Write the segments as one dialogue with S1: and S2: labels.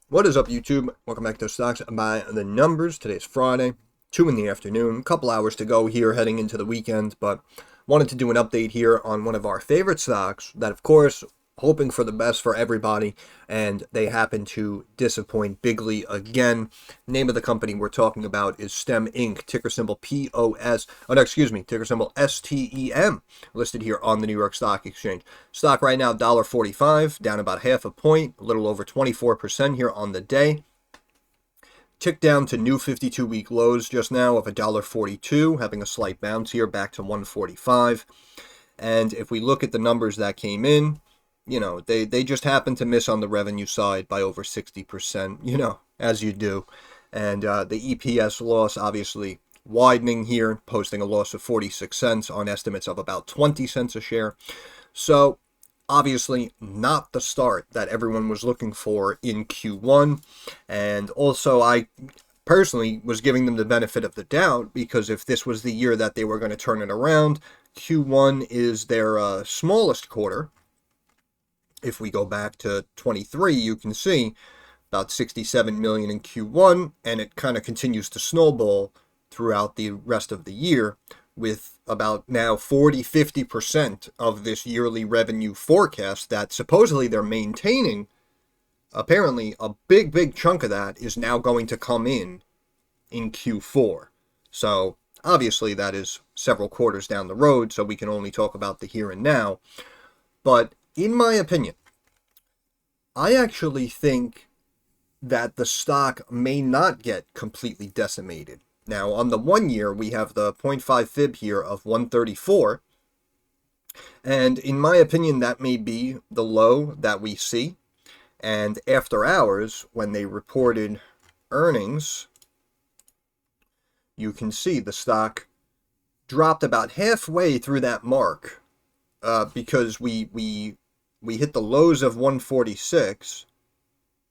S1: What is up, YouTube? Welcome back to Stocks by the Numbers. Today's Friday, 2 in the afternoon. A couple hours to go here heading into the weekend, but wanted to do an update here on one of our favorite stocks that, of course, hoping for the best for everybody, and they happen to disappoint bigly again. Name of the company we're talking about is STEM Inc., ticker symbol POS, oh no, excuse me, ticker symbol STEM, listed here on the New York Stock Exchange. Stock right now, $1.45, down about half a point, a little over 24% here on the day. Ticked down to new 52-week lows just now of $1.42, having a slight bounce here back to 145. And if we look at the numbers that came in, they just happen to miss on the revenue side by over 60%, as you do. And the EPS loss obviously widening here, posting a loss of 46 cents on estimates of about 20 cents a share. So obviously not the start that everyone was looking for in Q1. And also I personally was giving them the benefit of the doubt, because if this was the year that they were going to turn it around, Q1 is their smallest quarter. If we go back to 23, you can see about 67 million in Q1, and it kind of continues to snowball throughout the rest of the year, with about now 40-50% of this yearly revenue forecast that supposedly they're maintaining. Apparently, a big chunk of that is now going to come in Q4. So obviously that is several quarters down the road, so we can only talk about the here and now. But in my opinion, I actually think that the stock may not get completely decimated. Now, on the 1 year, we have the 0.5 fib here of 134. And in my opinion, that may be the low that we see. And after hours, when they reported earnings, you can see the stock dropped about halfway through that mark, because we hit the lows of 146,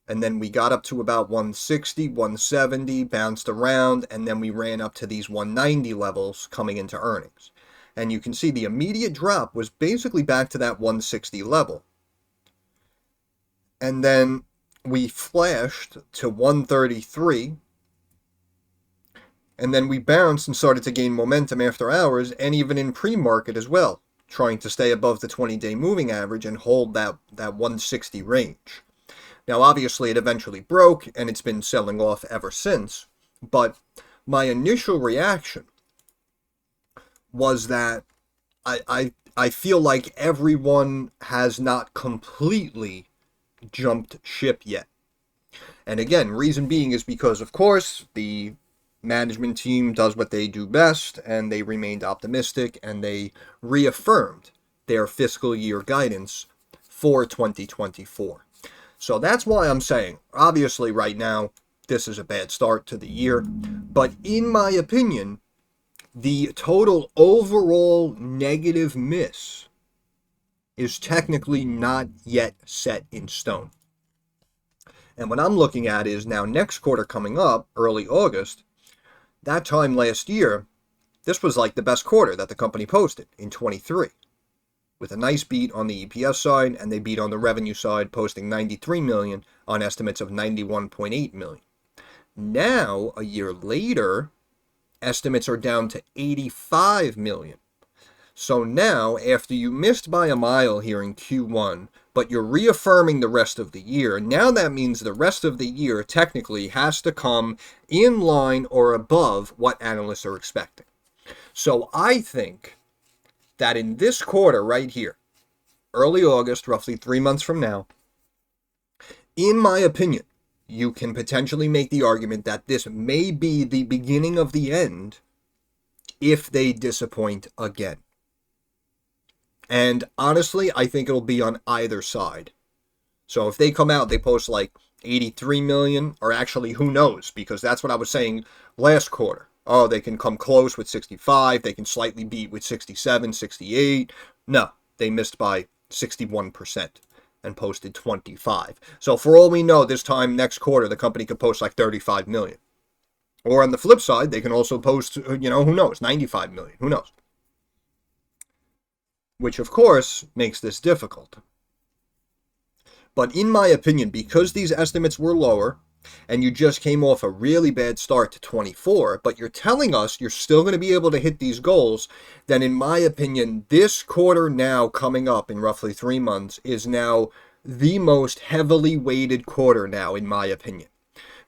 S1: and then we got up to about 160, 170, bounced around, and then we ran up to these 190 levels coming into earnings. And you can see the immediate drop was basically back to that 160 level. And then we flashed to 133, and then we bounced and started to gain momentum after hours, and even in pre-market as well, trying to stay above the 20-day moving average and hold that 160 range. Now, obviously, it eventually broke, and it's been selling off ever since. But my initial reaction was that I feel like everyone has not completely jumped ship yet. And again, reason being is because, of course, the management team does what they do best, and they remained optimistic, and they reaffirmed their fiscal year guidance for 2024. So that's why I'm saying, obviously right now, this is a bad start to the year, but in my opinion, the total overall negative miss is technically not yet set in stone. And what I'm looking at is now next quarter coming up, early August. That time last year, this was like the best quarter that the company posted in 23, with a nice beat on the EPS side, and they beat on the revenue side, posting 93 million on estimates of 91.8 million. Now, a year later, estimates are down to 85 million. So now, after you missed by a mile here in Q1, but you're reaffirming the rest of the year, now that means the rest of the year technically has to come in line or above what analysts are expecting. So I think that in this quarter right here, early August, roughly 3 months from now, in my opinion, you can potentially make the argument that this may be the beginning of the end if they disappoint again. And honestly, I think it'll be on either side. So if they come out, they post like 83 million, or actually, who knows? Because that's what I was saying last quarter. Oh, they can come close with 65. They can slightly beat with 67, 68. No, they missed by 61% and posted 25. So for all we know, this time next quarter, the company could post like 35 million. Or on the flip side, they can also post, who knows, 95 million. Who knows? Which, of course, makes this difficult. But in my opinion, because these estimates were lower, and you just came off a really bad start to 24, but you're telling us you're still going to be able to hit these goals, then in my opinion, this quarter now coming up in roughly 3 months is now the most heavily weighted quarter now, in my opinion.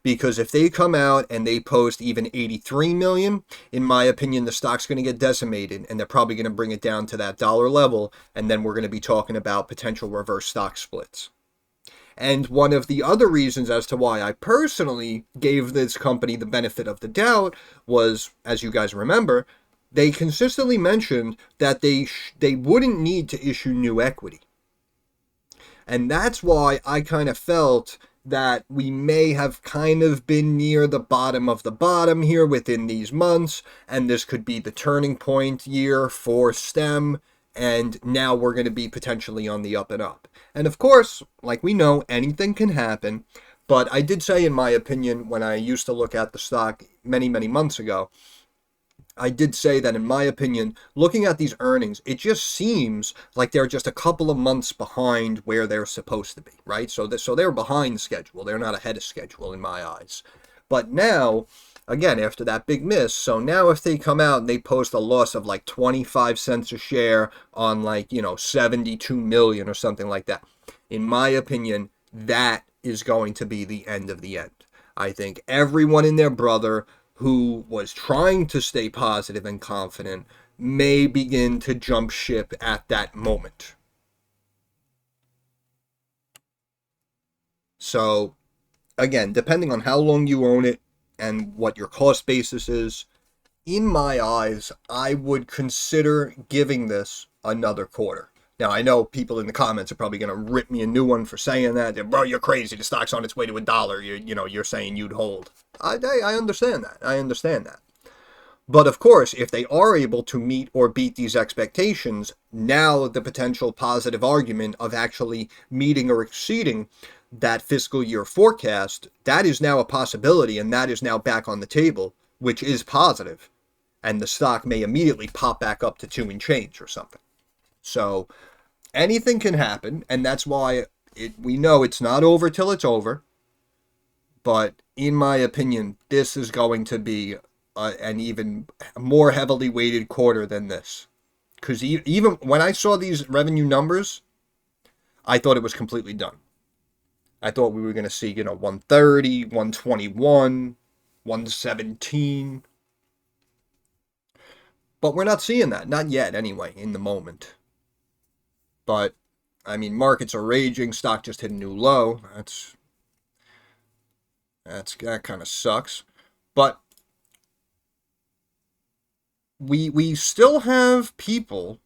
S1: Because if they come out and they post even 83 million, in my opinion, the stock's going to get decimated, and they're probably going to bring it down to that dollar level, and then we're going to be talking about potential reverse stock splits. And one of the other reasons as to why I personally gave this company the benefit of the doubt was, as you guys remember, they consistently mentioned that they wouldn't need to issue new equity. And that's why I kind of felt that we may have kind of been near the bottom of the bottom here within these months, and this could be the turning point year for STEM, and now we're going to be potentially on the up and up. And of course, like we know, anything can happen, but I did say, in my opinion, when I used to look at the stock many, many months ago, I did say that, in my opinion, looking at these earnings, it just seems like they're just a couple of months behind where they're supposed to be, right? So they're behind schedule. They're not ahead of schedule in my eyes. But now, again, after that big miss, so now if they come out and they post a loss of like 25 cents a share on 72 million or something like that, in my opinion, that is going to be the end of the end. I think everyone and their brother who was trying to stay positive and confident may begin to jump ship at that moment. So, again, depending on how long you own it and what your cost basis is, in my eyes, I would consider giving this another quarter. Now, I know people in the comments are probably going to rip me a new one for saying that. Bro, you're crazy. The stock's on its way to $1. You're saying you'd hold. I understand that. I understand that. But of course, if they are able to meet or beat these expectations, now the potential positive argument of actually meeting or exceeding that fiscal year forecast, that is now a possibility, and that is now back on the table, which is positive. And the stock may immediately pop back up to 2 and change or something. So anything can happen, and that's why we know it's not over till it's over. But in my opinion, this is going to be an even more heavily weighted quarter than this. Because even when I saw these revenue numbers, I thought it was completely done. I thought we were going to see, 130, 121, 117. But we're not seeing that. Not yet, anyway, in the moment. But, markets are raging. Stock just hit a new low. That kind of sucks. But we still have people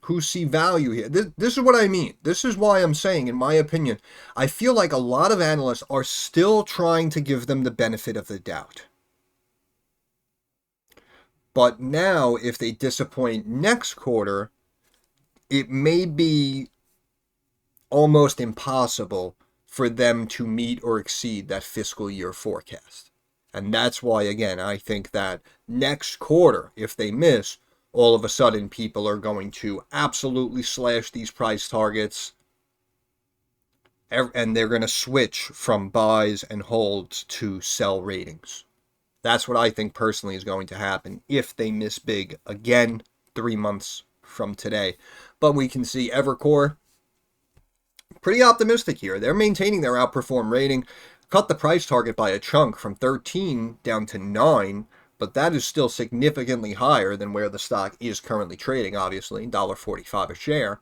S1: who see value here. This is what I mean. This is why I'm saying, in my opinion, I feel like a lot of analysts are still trying to give them the benefit of the doubt. But now, if they disappoint next quarter, it may be almost impossible for them to meet or exceed that fiscal year forecast. And that's why, again, I think that next quarter, if they miss, all of a sudden people are going to absolutely slash these price targets, and they're going to switch from buys and holds to sell ratings. That's what I think personally is going to happen if they miss big again 3 months from today. But we can see Evercore pretty optimistic here. They're maintaining their outperform rating, cut the price target by a chunk from 13 down to 9, but that is still significantly higher than where the stock is currently trading, obviously, $1.45 a share.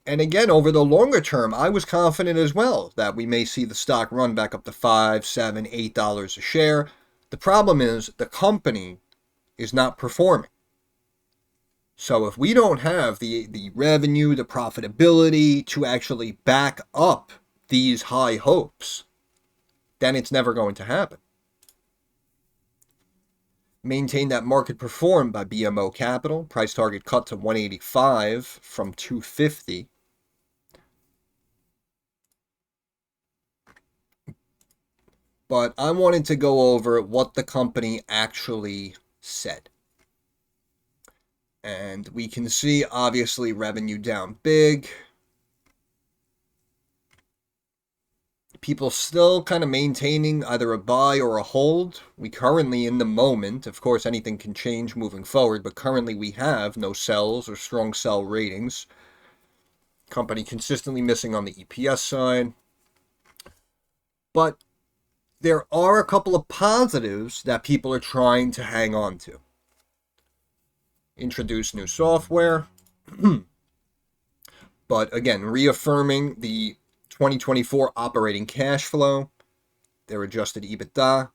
S1: And again, over the longer term, I was confident as well that we may see the stock run back up to $5, $7, $8 a share. The problem is the company is not performing. So if we don't have the revenue, the profitability to actually back up these high hopes, then it's never going to happen. Maintain that market perform by BMO Capital. Price target cut to 185 from 250. But I wanted to go over what the company actually said. And we can see, obviously, revenue down big. People still kind of maintaining either a buy or a hold. We currently, in the moment, of course, anything can change moving forward, but currently we have no sells or strong sell ratings. Company consistently missing on the EPS side. But there are a couple of positives that people are trying to hang on to. Introduce new software. But again, reaffirming the 2024 operating cash flow, their adjusted EBITDA,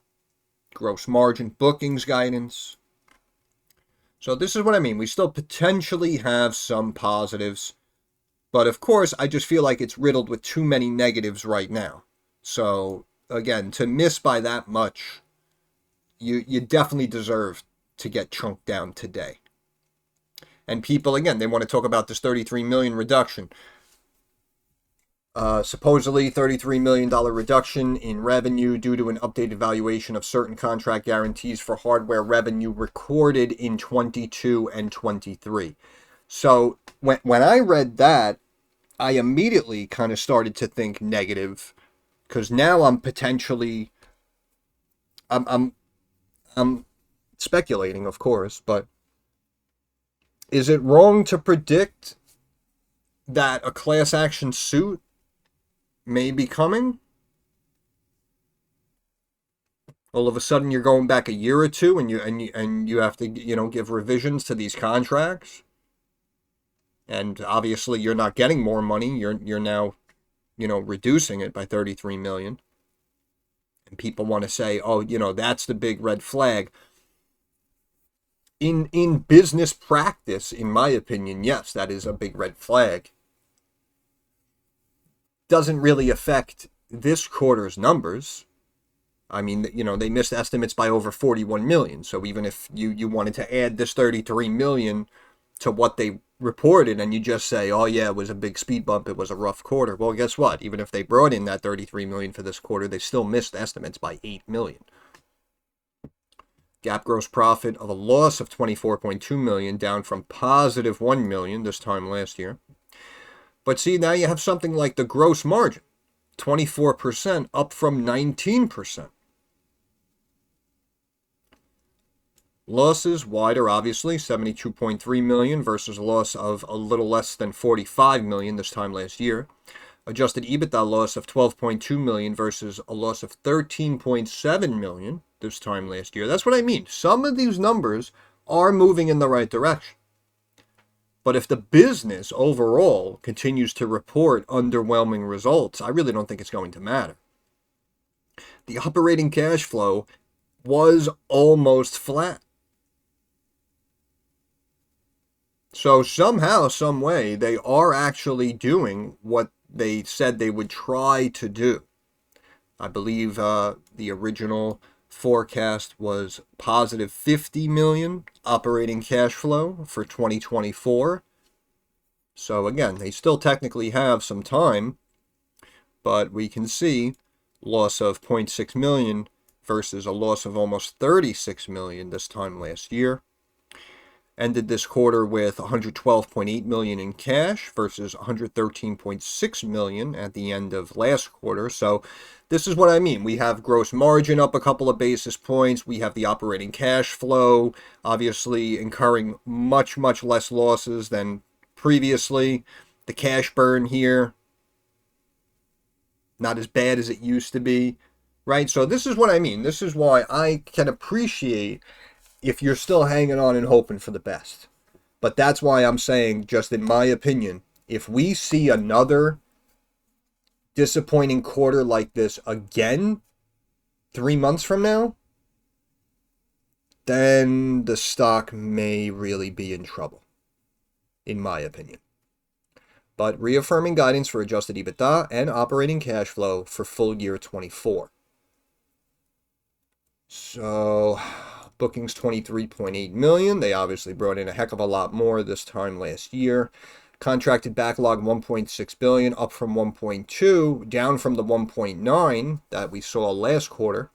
S1: gross margin, bookings guidance. So this is what I mean. We still potentially have some positives. But of course, I just feel like it's riddled with too many negatives right now. So again, to miss by that much, you definitely deserve to get chunked down today. And people, again, they want to talk about this $33 million reduction. Supposedly $33 million reduction in revenue due to an updated valuation of certain contract guarantees for hardware revenue recorded in 22 and 23. So when I read that, I immediately kind of started to think negative, because now I'm potentially, I'm speculating, of course, but is it wrong to predict that a class action suit may be coming? All of a sudden, you're going back a year or two, and you have to give revisions to these contracts, and obviously you're not getting more money. You're now reducing it by $33 million, and people want to say, oh, that's the big red flag. In business practice, in my opinion, yes, that is a big red flag. Doesn't really affect this quarter's numbers. I mean, they missed estimates by over 41 million. So even if you wanted to add this 33 million to what they reported, and you just say, oh yeah, it was a big speed bump, it was a rough quarter. Well, guess what? Even if they brought in that 33 million for this quarter, they still missed estimates by 8 million. GAAP gross profit of a loss of 24.2 million, down from positive 1 million this time last year. But see, now you have something like the gross margin, 24%, up from 19%. Losses wider, obviously, 72.3 million versus a loss of a little less than 45 million this time last year. Adjusted EBITDA loss of 12.2 million versus a loss of 13.7 million this time last year. That's what I mean. Some of these numbers are moving in the right direction. But if the business overall continues to report underwhelming results, I really don't think it's going to matter. The operating cash flow was almost flat. So somehow, some way, they are actually doing what they said they would try to do. I believe the original forecast was positive 50 million operating cash flow for 2024. So again, they still technically have some time, but we can see loss of 0.6 million versus a loss of almost 36 million this time last year. Ended this quarter with 112.8 million in cash versus 113.6 million at the end of last quarter. So this is what I mean. We have gross margin up a couple of basis points. We have the operating cash flow, obviously incurring much, much less losses than previously. The cash burn here, not as bad as it used to be, right? So this is what I mean. This is why I can appreciate if you're still hanging on and hoping for the best. But that's why I'm saying, just in my opinion, if we see another disappointing quarter like this again 3 months from now, then the stock may really be in trouble, in my opinion. But reaffirming guidance for adjusted EBITDA and operating cash flow for full year 24. So bookings 23.8 million. They obviously brought in a heck of a lot more this time last year. Contracted backlog 1.6 billion, up from 1.2, down from the 1.9 that we saw last quarter.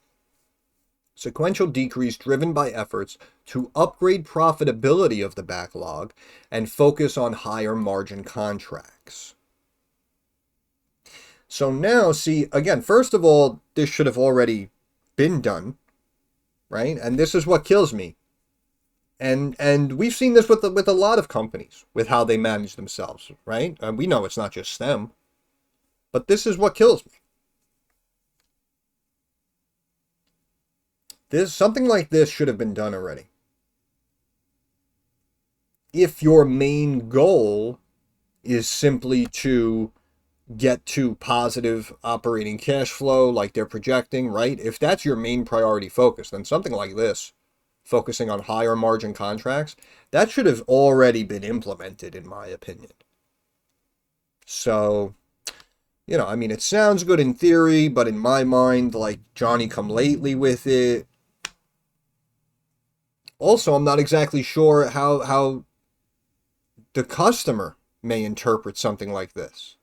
S1: Sequential decrease driven by efforts to upgrade profitability of the backlog and focus on higher margin contracts. So now, see, again, first of all, this should have already been done, right? And this is what kills me. And we've seen this with a lot of companies, with how they manage themselves, right? And we know it's not just them, but this is what kills me. Something like this should have been done already. If your main goal is simply to get to positive operating cash flow like they're projecting, right? If that's your main priority focus, then something like this, focusing on higher margin contracts, that should have already been implemented, in my opinion. So, I mean, it sounds good in theory, but in my mind, like Johnny come lately with it. Also, I'm not exactly sure how the customer may interpret something like this.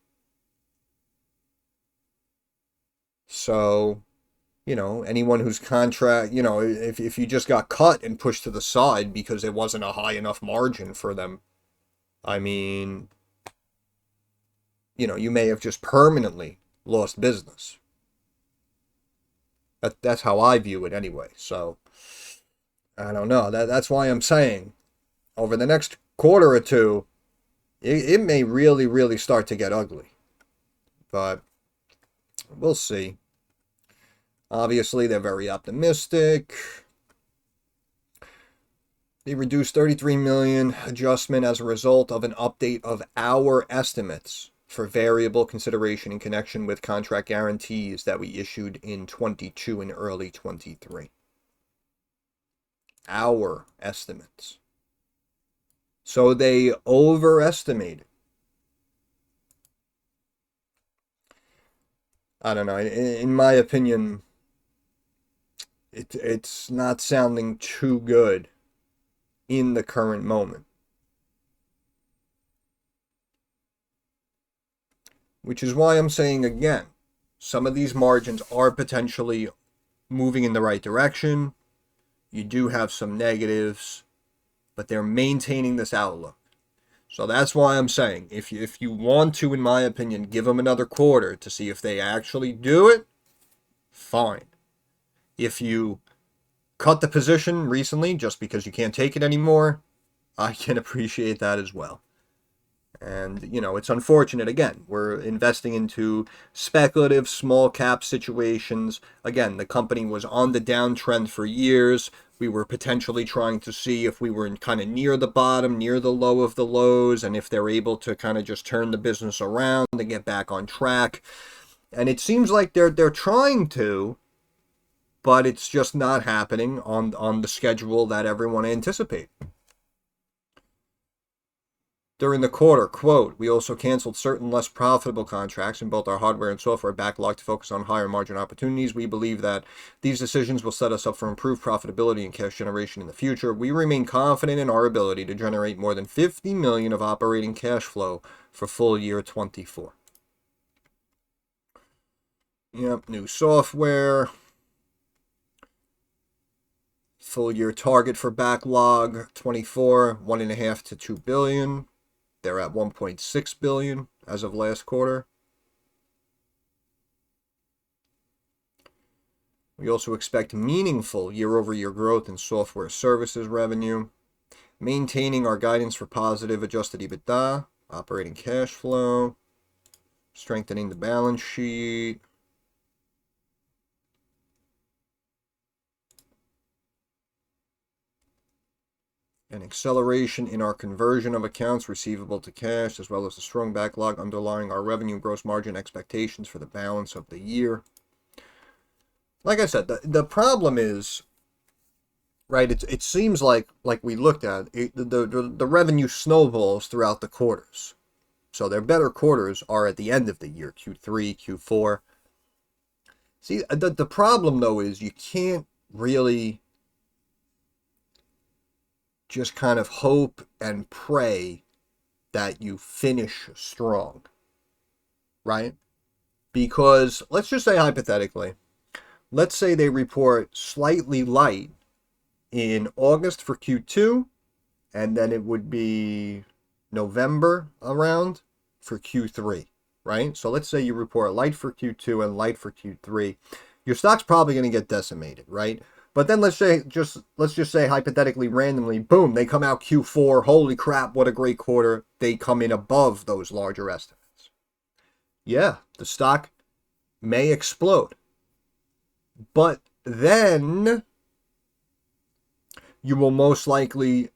S1: So, anyone whose contract, if you just got cut and pushed to the side because it wasn't a high enough margin for them, I mean, you may have just permanently lost business. That's how I view it anyway. So, I don't know. That's why I'm saying over the next quarter or two, it may really, really start to get ugly. But we'll see. Obviously, they're very optimistic. They reduced 33 million adjustment as a result of an update of our estimates for variable consideration in connection with contract guarantees that we issued in 22 and early 23. Our estimates. So they overestimated. I don't know. In my opinion, it's not sounding too good in the current moment. Which is why I'm saying again, some of these margins are potentially moving in the right direction. You do have some negatives, but they're maintaining this outlook. So that's why I'm saying, if you want to, in my opinion, give them another quarter to see if they actually do it, fine. If you cut the position recently just because you can't take it anymore, I can appreciate that as well. And, it's unfortunate. Again, we're investing into speculative small cap situations. Again, the company was on the downtrend for years. We were potentially trying to see if we were kind of near the bottom, near the low of the lows, and if they're able to kind of just turn the business around and get back on track. And it seems like they're trying to, but it's just not happening on the schedule that everyone anticipated. During the quarter, quote, we also canceled certain less profitable contracts in both our hardware and software backlog to focus on higher margin opportunities. We believe that these decisions will set us up for improved profitability and cash generation in the future. We remain confident in our ability to generate more than $50 million of operating cash flow for full year 24. Yep, new software. Full year target for backlog 24, 1.5 to 2 billion. They're at 1.6 billion as of last quarter. We also expect meaningful year-over-year growth in software services revenue, maintaining our guidance for positive adjusted EBITDA, operating cash flow, strengthening the balance sheet. An acceleration in our conversion of accounts receivable to cash, as well as a strong backlog underlying our revenue and gross margin expectations for the balance of the year. Like I said, the problem is, right, it seems like we looked at, the revenue snowballs throughout the quarters. So their better quarters are at the end of the year, Q3, Q4. See, the problem, though, is you can't really just kind of hope and pray that you finish strong, right? Because let's just say hypothetically, let's say they report slightly light in August for Q2, and then it would be November around for Q3. right? So let's say you report light for Q2 and light for Q3. Your stock's probably going to get decimated, right? But then let's just say hypothetically randomly, boom, they come out Q4, holy crap, what a great quarter. They come in above those larger estimates. Yeah, the stock may explode. But then you will most likely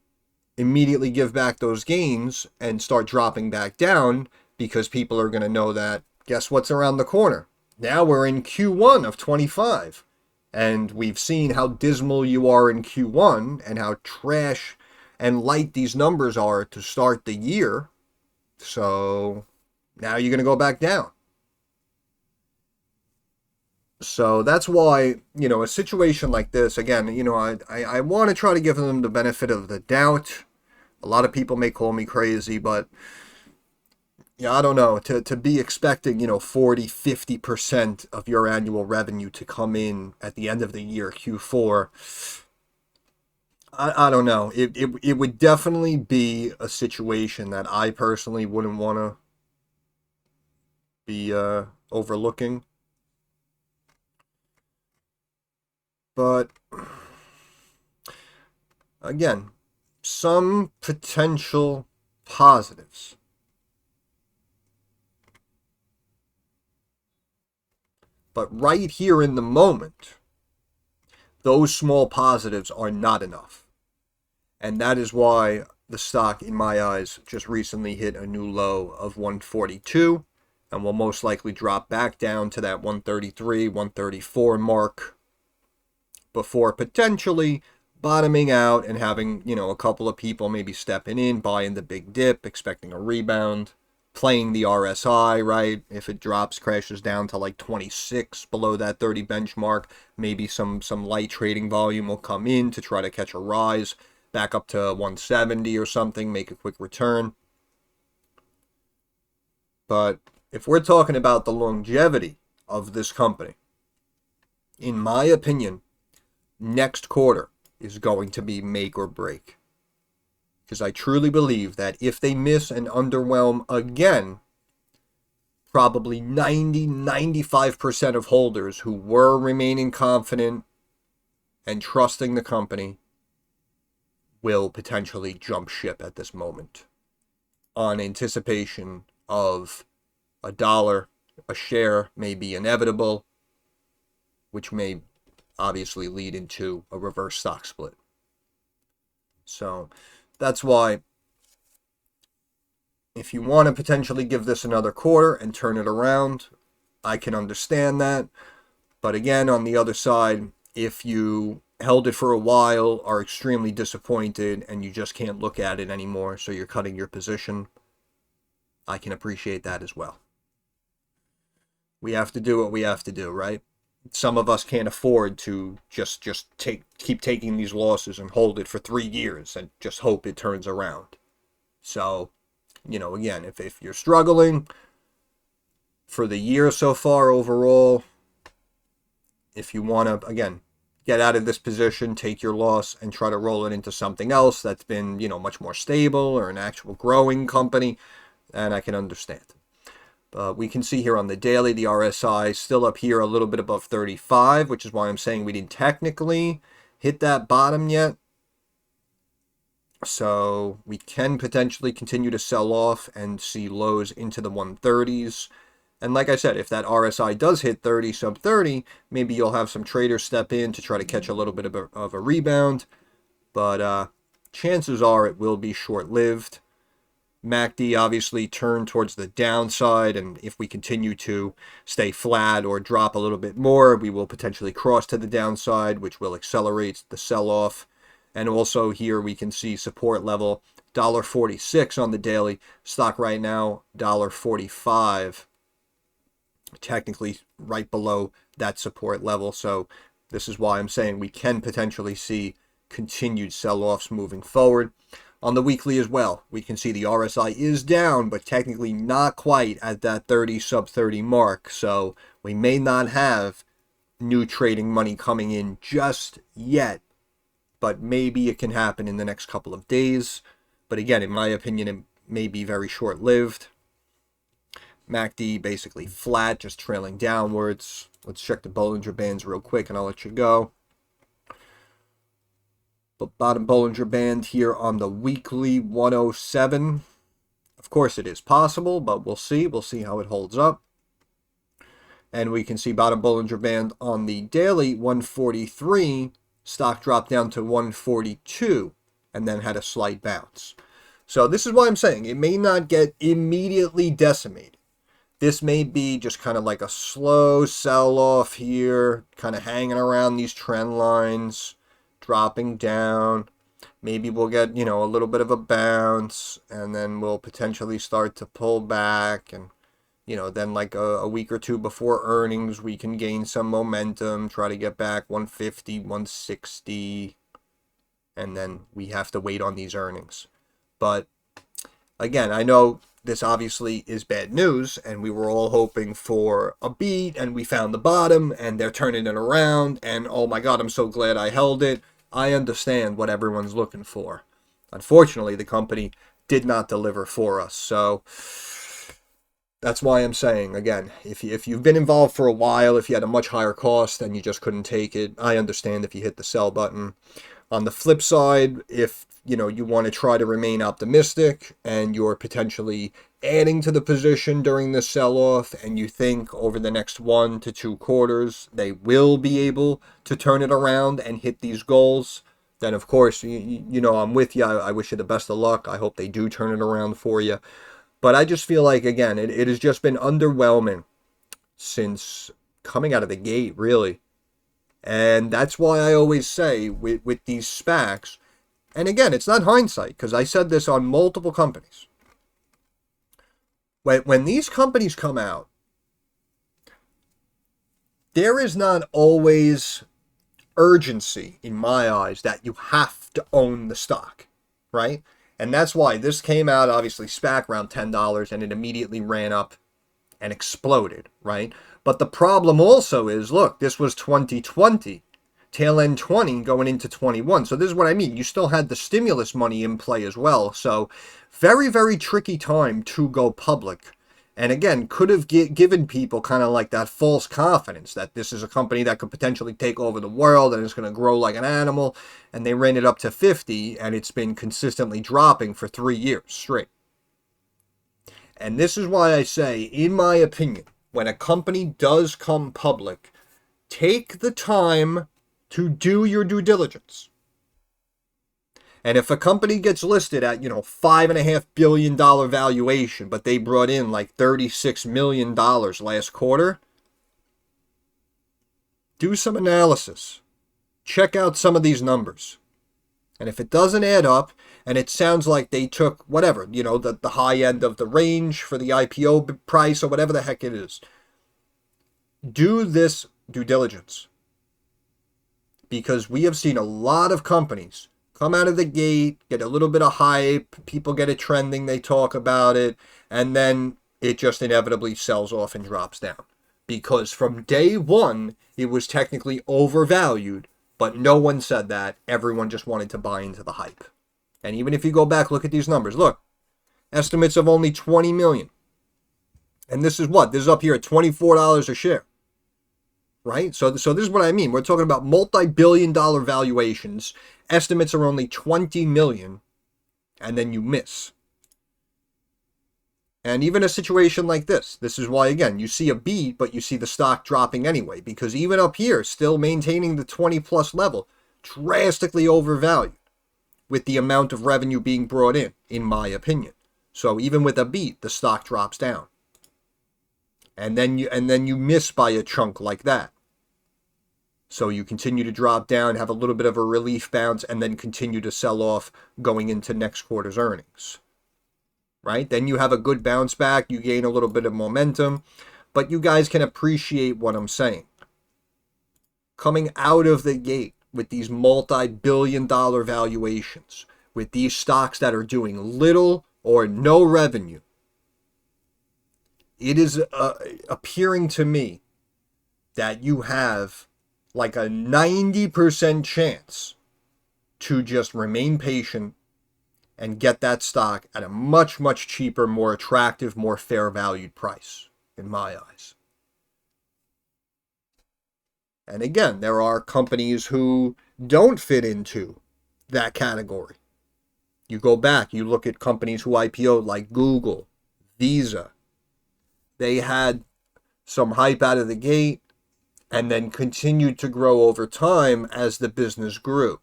S1: immediately give back those gains and start dropping back down because people are going to know that guess what's around the corner. Now we're in Q1 of 25, and we've seen how dismal you are in Q1 and how trash and light these numbers are to start the year. So now you're going to go back down. So that's why, a situation like this, again, I want to try to give them the benefit of the doubt. A lot of people may call me crazy, but yeah, I don't know. To be expecting, 40-50% of your annual revenue to come in at the end of the year, Q4, I don't know. It would definitely be a situation that I personally wouldn't want to be overlooking. But again, some potential positives. But right here in the moment, those small positives are not enough. And that is why the stock, in my eyes, just recently hit a new low of 142 and will most likely drop back down to that 133, 134 mark before potentially bottoming out and having, a couple of people maybe stepping in, buying the big dip, expecting a rebound, playing the RSI, right? If it drops, crashes down to like 26 below that 30 benchmark, maybe some light trading volume will come in to try to catch a rise back up to 170 or something, make a quick return. But if we're talking about the longevity of this company, in my opinion, next quarter is going to be make or break. Because I truly believe that if they miss and underwhelm again, probably 90-95% of holders who were remaining confident and trusting the company will potentially jump ship at this moment on anticipation of $1 a share may be inevitable, which may obviously lead into a reverse stock split. So that's why if you want to potentially give this another quarter and turn it around, I can understand that. But again, on the other side, if you held it for a while, are extremely disappointed, and you just can't look at it anymore, so you're cutting your position, I can appreciate that as well. We have to do what we have to do, right? Some of us can't afford to just keep taking these losses and hold it for 3 years and just hope it turns around. So, again, if you're struggling for the year so far overall, if you want to, again, get out of this position, take your loss, and try to roll it into something else that's been, much more stable or an actual growing company, and I can understand. We can see here on the daily, the RSI still up here a little bit above 35, which is why I'm saying we didn't technically hit that bottom yet. So we can potentially continue to sell off and see lows into the 130s. And like I said, if that RSI does hit 30, sub 30, maybe you'll have some traders step in to try to catch a little bit of a rebound. But chances are it will be short-lived. MACD obviously turned towards the downside, and if we continue to stay flat or drop a little bit more, we will potentially cross to the downside, which will accelerate the sell-off. And also here we can see support level $1.46 on the daily. Stock right now $1.45, technically right below that support level. So this is why I'm saying we can potentially see continued sell-offs moving forward. On the weekly as well, we can see the RSI is down, but technically not quite at that 30 sub 30 mark. So we may not have new trading money coming in just yet, but maybe it can happen in the next couple of days. But again, in my opinion, it may be very short-lived. MACD basically flat, just trailing downwards. Let's check the Bollinger Bands real quick and I'll let you go. But bottom Bollinger Band here on the weekly 107. Of course it is possible, but we'll see. We'll see how it holds up. And we can see bottom Bollinger Band on the daily 143. Stock dropped down to 142 and then had a slight bounce. So this is why I'm saying it may not get immediately decimated. This may be just kind of like a slow sell-off here, kind of hanging around these trend lines, dropping down. Maybe we'll get, a little bit of a bounce, and then we'll potentially start to pull back. And, then like a week or two before earnings, we can gain some momentum, try to get back 150, 160, and then we have to wait on these earnings. But again, I know this obviously is bad news, and we were all hoping for a beat, and we found the bottom, and they're turning it around, and oh my God, I'm so glad I held it. I understand what everyone's looking for. Unfortunately, the company did not deliver for us, so that's why I'm saying, again, if you've been involved for a while, if you had a much higher cost and you just couldn't take it, I understand if you hit the sell button. On the flip side, if you want to try to remain optimistic and you're potentially adding to the position during this sell-off and you think over the next 1 to 2 quarters they will be able to turn it around and hit these goals, then of course, I'm with you. I wish you the best of luck. I hope they do turn it around for you. But I just feel like, again, it has just been underwhelming since coming out of the gate, really. And that's why I always say with these SPACs, and again, it's not hindsight, because I said this on multiple companies. When these companies come out, there is not always urgency, in my eyes, that you have to own the stock, right? And that's why this came out, obviously, SPAC around $10, and it immediately ran up and exploded, right? But the problem also is, look, this was 2020, tail end 20 going into 21. So this is what I mean. You still had the stimulus money in play as well. So very, very tricky time to go public. And again, could have given people kind of like that false confidence that this is a company that could potentially take over the world and it's going to grow like an animal. And they ran it up to 50 and it's been consistently dropping for 3 years straight. And this is why I say, in my opinion, when a company does come public, take the time to do your due diligence. And if a company gets listed at, $5.5 billion valuation, but they brought in like $36 million last quarter, do some analysis. Check out some of these numbers. And if it doesn't add up, and it sounds like they took whatever, the high end of the range for the IPO price or whatever the heck it is, do this due diligence. Because we have seen a lot of companies come out of the gate, get a little bit of hype, people get it trending, they talk about it, and then it just inevitably sells off and drops down. Because from day one, it was technically overvalued, but no one said that. Everyone just wanted to buy into the hype. And even if you go back, look at these numbers. Look, estimates of only 20 million. And this is what? This is up here at $24 a share. Right? So this is what I mean. We're talking about multi-billion-dollar valuations. Estimates are only 20 million, and then you miss. And even a situation like this is why, again, you see a beat, but you see the stock dropping anyway, because even up here, still maintaining the 20-plus level, drastically overvalued with the amount of revenue being brought in my opinion. So even with a beat, the stock drops down. And then you miss by a chunk like that. So you continue to drop down, have a little bit of a relief bounce, and then continue to sell off going into next quarter's earnings. Right? Then you have a good bounce back, you gain a little bit of momentum, but you guys can appreciate what I'm saying. Coming out of the gate with these multi-billion-dollar valuations, with these stocks that are doing little or no revenue, it is appearing to me that you have like a 90% chance to just remain patient and get that stock at a much, much cheaper, more attractive, more fair valued price, in my eyes. And again, there are companies who don't fit into that category. You go back, you look at companies who IPO'd like Google, Visa. They had some hype out of the gate and then continued to grow over time as the business grew.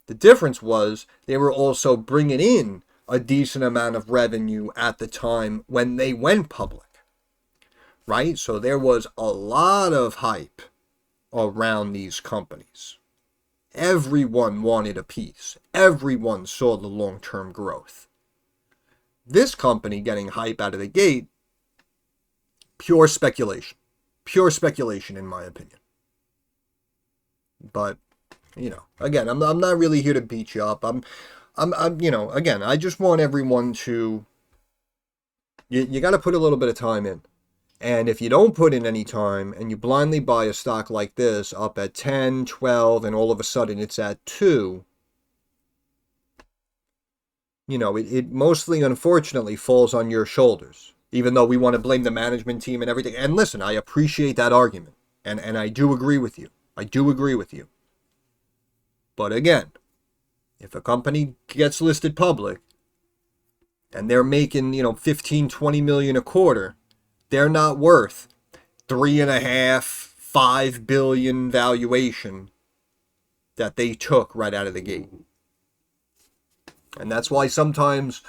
S1: The difference was they were also bringing in a decent amount of revenue at the time when they went public, right? So there was a lot of hype around these companies. Everyone wanted a piece. Everyone saw the long-term growth. This company getting hype out of the gate, pure speculation. Pure speculation, in my opinion. But, again, I'm not really here to beat you up. I'm again, I just want everyone to, you got to put a little bit of time in. And if you don't put in any time and you blindly buy a stock like this up at 10, 12, and all of a sudden it's at 2, it mostly, unfortunately, falls on your shoulders. Even though we want to blame the management team and everything. And listen, I appreciate that argument. And I do agree with you. I do agree with you. But again, if a company gets listed public and they're making, 15, 20 million a quarter, they're not worth 3.5, 5 billion valuation that they took right out of the gate. And that's why sometimes,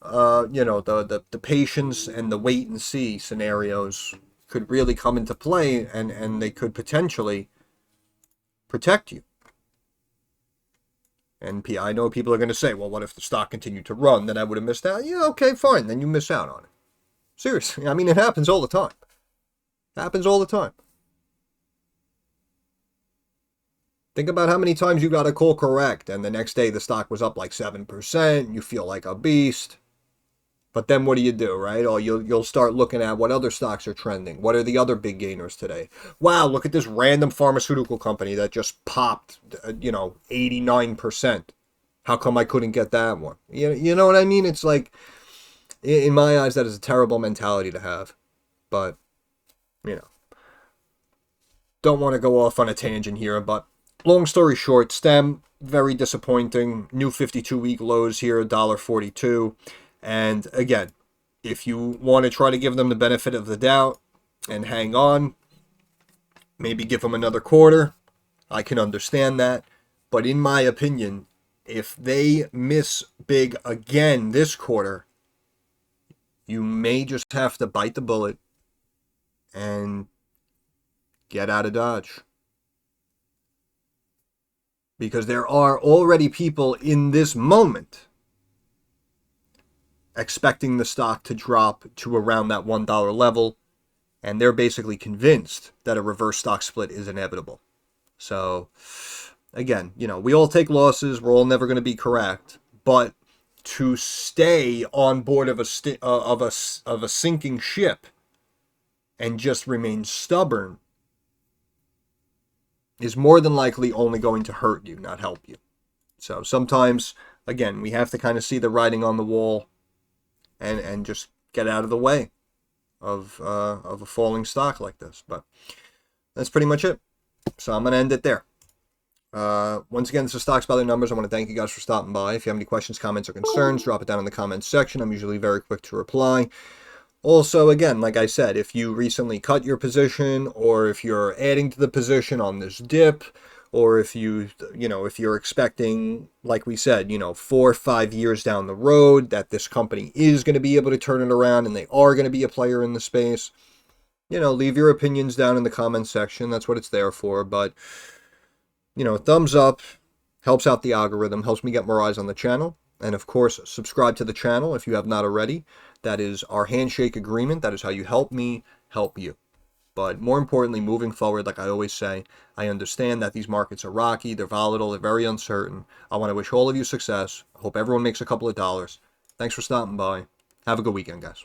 S1: the patience and the wait and see scenarios could really come into play, and they could potentially protect you. And I know people are going to say, well, what if the stock continued to run? Then I would have missed out. Yeah, okay, fine. Then you miss out on it. Seriously, I mean, it happens all the time. It happens all the time. Think about how many times you got a call correct, and the next day the stock was up like 7%. You feel like a beast. But then what do, right? Oh, you'll start looking at what other stocks are trending. What are the other big gainers today? Wow, look at this random pharmaceutical company that just popped, 89%. How come I couldn't get that one? You know what I mean? It's like, in my eyes, that is a terrible mentality to have. But, don't want to go off on a tangent here. But long story short, STEM, very disappointing. New 52-week lows here, $1.42. And again, if you want to try to give them the benefit of the doubt and hang on, maybe give them another quarter, I can understand that. But in my opinion, if they miss big again this quarter, you may just have to bite the bullet and get out of Dodge. Because there are already people in this moment expecting the stock to drop to around that $1 level, and they're basically convinced that a reverse stock split is inevitable. So, again, we all take losses. We're all never going to be correct, but to stay on board of a sinking ship and just remain stubborn is more than likely only going to hurt you, not help you. So sometimes, again, we have to kind of see the writing on the wall and just get out of the way of a falling stock like this. But that's pretty much it. So I'm going to end it there. Once again, this is Stocks by Their Numbers. I want to thank you guys for stopping by. If you have any questions, comments, or concerns, drop it down in the comments section. I'm usually very quick to reply. Also, again, like I said, if you recently cut your position, or if you're adding to the position on this dip, or if if you're expecting, like we said, 4 or 5 years down the road that this company is going to be able to turn it around and they are going to be a player in the space, leave your opinions down in the comments section. That's what it's there for. But, thumbs up helps out the algorithm, helps me get more eyes on the channel. And of course, subscribe to the channel if you have not already. That is our handshake agreement. That is how you help me help you. But more importantly, moving forward, like I always say, I understand that these markets are rocky, they're volatile, they're very uncertain. I want to wish all of you success. I hope everyone makes a couple of dollars. Thanks for stopping by. Have a good weekend, guys.